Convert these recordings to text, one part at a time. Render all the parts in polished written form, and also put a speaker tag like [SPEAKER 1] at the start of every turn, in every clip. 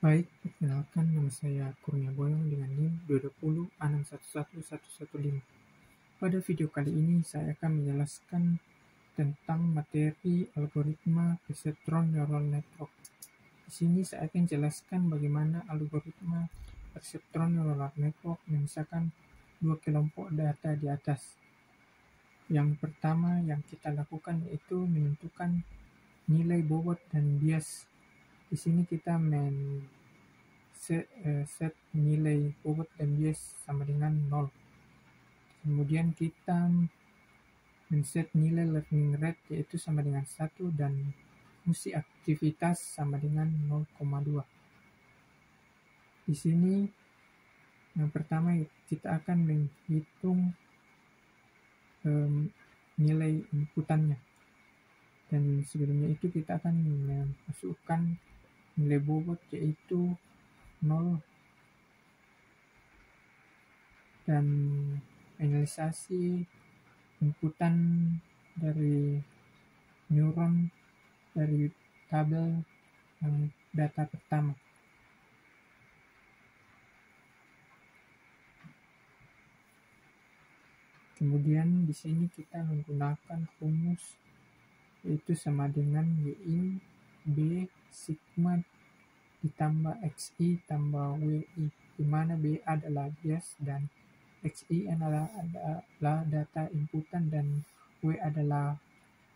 [SPEAKER 1] Baik, perkenalkan nama saya Kurnia Boyong dengan NIM 206111115. Pada video kali ini saya akan menjelaskan tentang materi algoritma perseptron neural network. Di sini saya akan jelaskan bagaimana algoritma perseptron neural network memisahkan dua kelompok data di atas. Yang pertama yang kita lakukan yaitu menentukan nilai bobot dan bias. Di sini kita set nilai bobot dan bias sama dengan 0. Kemudian kita men-set nilai learning rate yaitu sama dengan 1 dan fungsi aktivitas sama dengan 0,2. Di sini yang pertama kita akan menghitung nilai inputannya. Dan sebelumnya itu kita akan memasukkan nilai bobot yaitu 0 dan finalisasi inputan dari neuron dari tabel yang data pertama. Kemudian di sini kita menggunakan rumus yaitu sama dengan Yin B sigma ditambah XI tambah WI, di mana B adalah bias dan XI adalah data inputan dan W adalah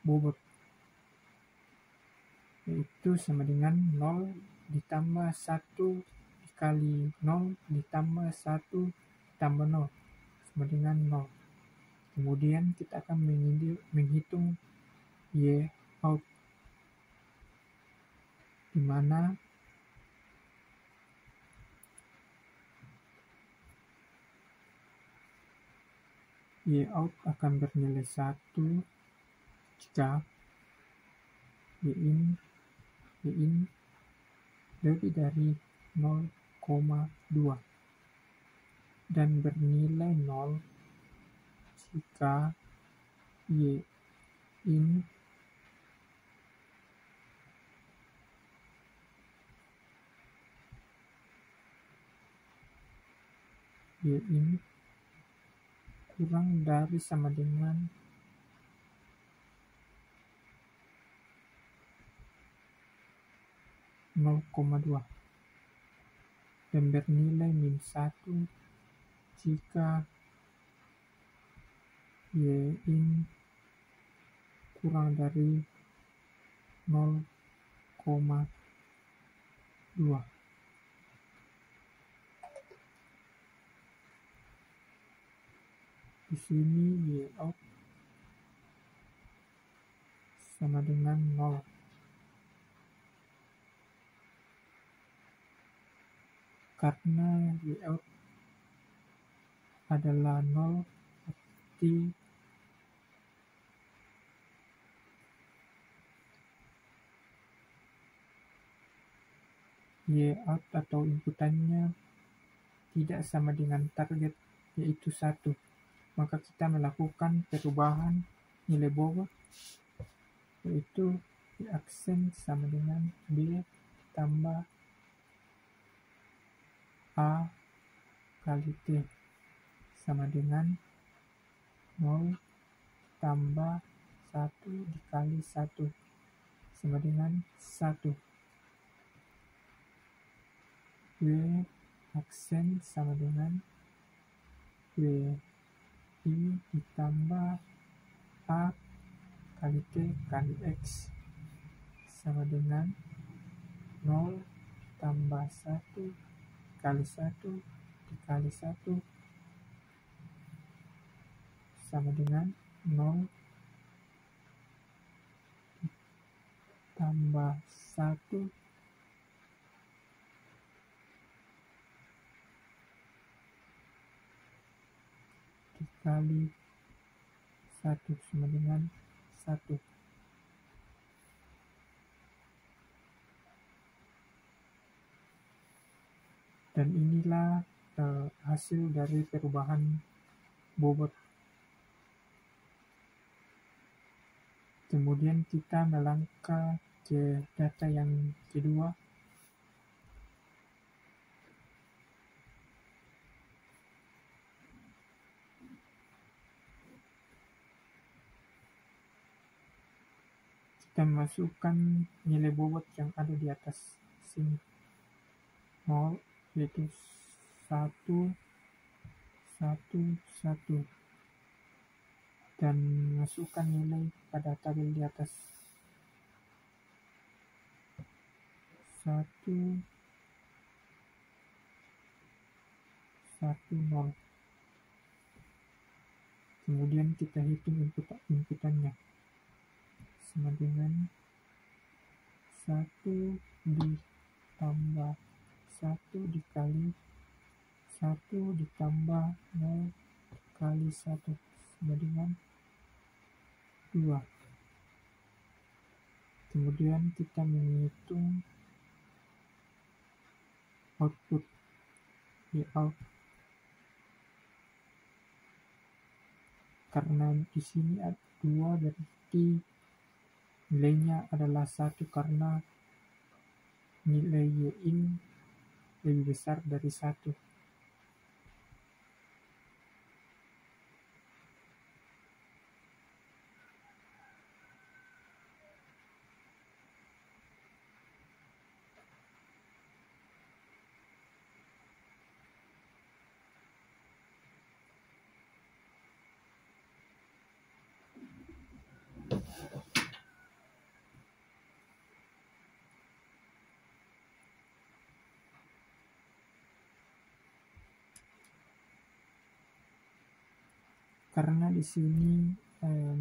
[SPEAKER 1] bobot, yaitu sama dengan 0 ditambah 1 dikali 0 ditambah 1 ditambah 0 sama dengan 0. Kemudian kita akan menghitung Y out, di mana Y out akan bernilai 1 jika Y in lebih dari 0,2 dan bernilai 0 jika Y in kurang dari sama dengan 0,2 dan bernilai min 1 jika Y in kurang dari 0,2. Di sini Y out sama dengan 0. Karena Y out adalah 0, berarti Y out atau inputannya tidak sama dengan target yaitu 1. Maka kita melakukan perubahan nilai bobot yaitu Y aksen sama dengan B tambah A kali T sama dengan 0 tambah 1 dikali 1 sama dengan 1. W aksen sama dengan W I ditambah A kali T kali X sama dengan 0 tambah 1 kali 1 dikali 1 sama dengan 0 tambah 1 dikali 1 sama dengan 1. Dan inilah hasil dari perubahan bobot. Kemudian kita melangkah ke data yang kedua, kita masukkan nilai bobot yang ada di atas sini, 0, yaitu 1, 1, 1, dan masukkan nilai pada tabel di atas, 1, 1, 0. Kemudian kita hitung inputannya, sama dengan 1 ditambah 1 dikali 1 ditambah 0 kali 1 sama dengan 2. Kemudian kita menghitung output di out, karena di sini ada 2 berarti nilainya adalah 1 karena nilai Y-in lebih besar dari 1. Karena di sini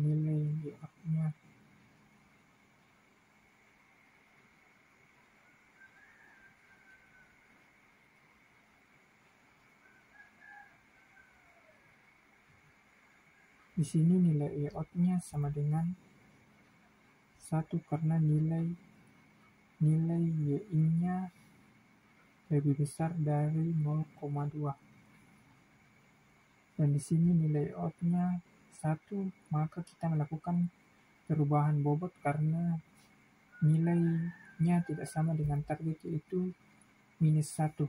[SPEAKER 1] nilai Y-nya di sini nilai Y-nya sama dengan 1 karena nilai Y-nya lebih besar dari 0,2. Dan di sini nilai out-nya 1, maka kita melakukan perubahan bobot karena nilainya tidak sama dengan target, yaitu -1.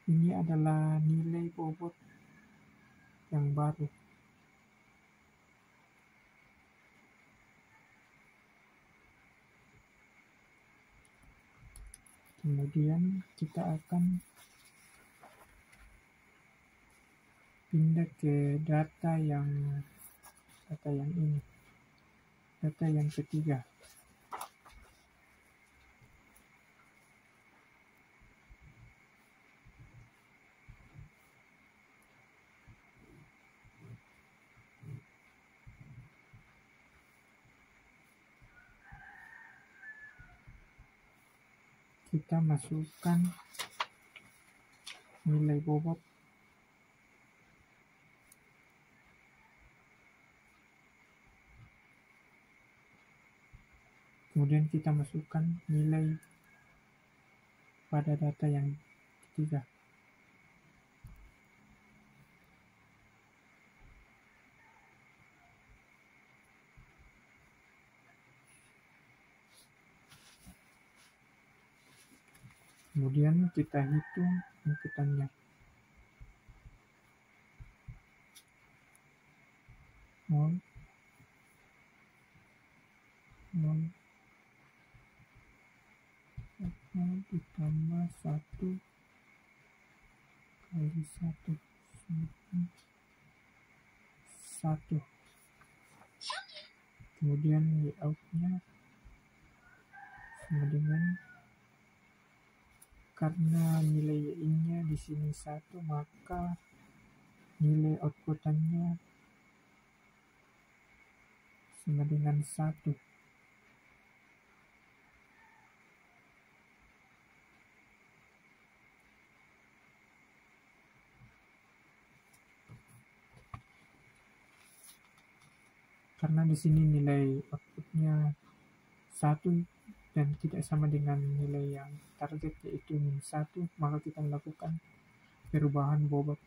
[SPEAKER 1] Ini adalah nilai bobot yang baru. Kemudian kita akan pindah ke data yang ini, data yang ketiga. Kita masukkan nilai bobot kemudian kita masukkan nilai pada data yang ketiga. Kemudian kita hitung inputannya, 0, 0, 0, 1 kali 1 sama 1. Kemudian layoutnya sama dengan, karena nilai y-nya di sini 1, maka nilai outputannya sama dengan 1. Karena di sini nilai outputnya 1 dan tidak sama dengan nilai yang target yaitu -1, maka kita melakukan perubahan bobot.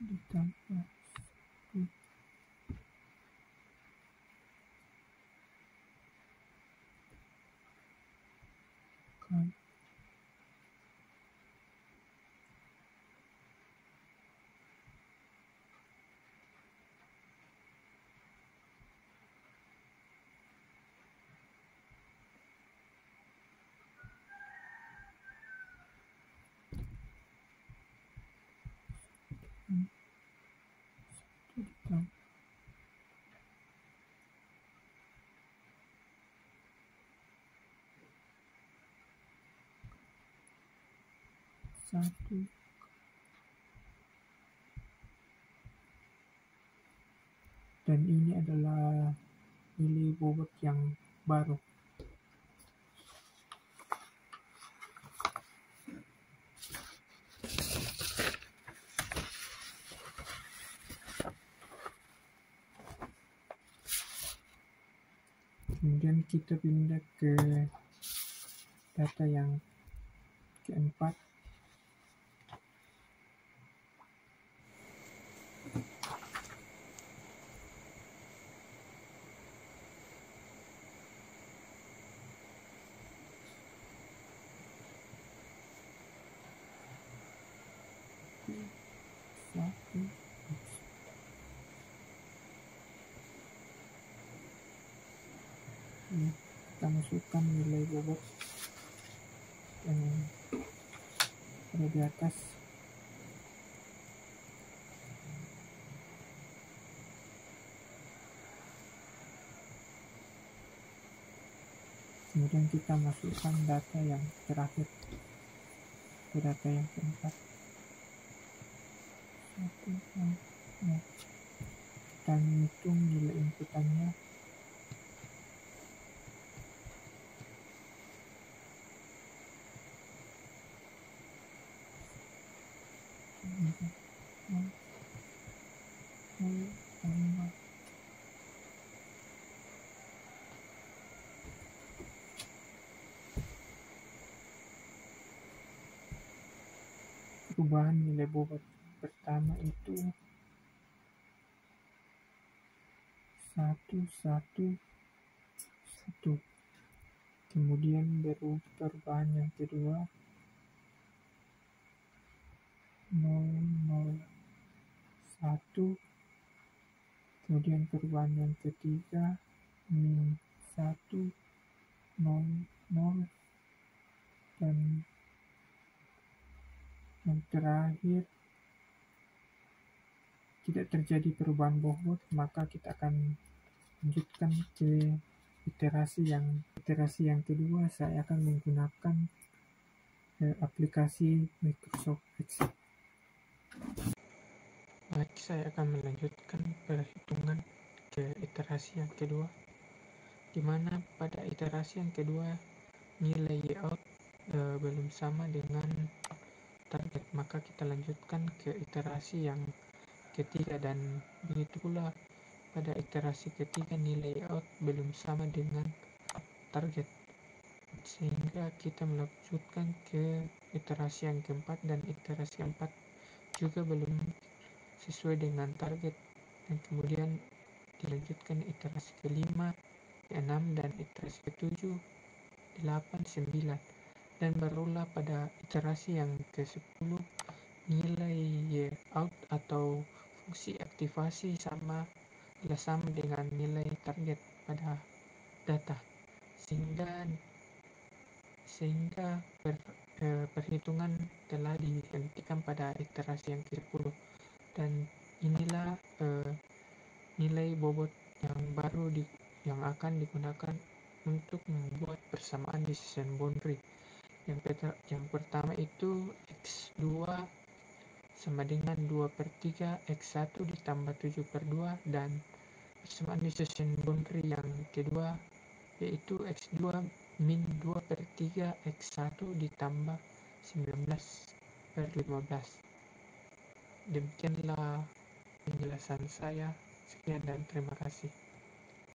[SPEAKER 1] Ditambah 1 kali ditambah 1, dan ini adalah nilai bobot yang baru. Kemudian kita pindah ke data yang keempat. Satu. Ini kita masukkan nilai bobot yang ada di atas. Kemudian kita masukkan data yang terakhir ke data yang keempat. 1, 2, kita hitung nilai inputannya. Perubahan nilai bobot pertama itu 1, 1, 1. Kemudian perubahan yang kedua 0, 0, 1. Kemudian perubahan yang ketiga min 1, 0, 0. Dan yang terakhir tidak terjadi perubahan bobot, maka kita akan lanjutkan ke iterasi yang kedua. Saya akan menggunakan aplikasi Microsoft Excel. Baik, saya akan melanjutkan perhitungan ke iterasi yang kedua, di mana pada iterasi yang kedua nilai Y-out belum sama dengan target, maka kita lanjutkan ke iterasi yang ketiga, dan begitu pula pada iterasi ketiga nilai Y-out belum sama dengan target, sehingga kita melanjutkan ke iterasi yang keempat, dan iterasi keempat juga belum sesuai dengan target, dan kemudian dilanjutkan iterasi kelima, keenam, dan iterasi ketujuh, 8, 9, dan barulah pada iterasi yang ke-10 nilai Y out atau fungsi aktivasi sama dengan nilai target pada data, sehingga perhitungan telah dihentikan pada iterasi yang ke-10, dan inilah nilai bobot yang baru yang akan digunakan untuk membuat persamaan decision boundary. Yang pertama itu X2 sama dengan 2/3 X1 ditambah 7/2, dan persamaan decision boundary yang kedua yaitu X2 min 2/3 X1 ditambah 19/15. Demikianlah penjelasan saya. Sekian dan terima kasih.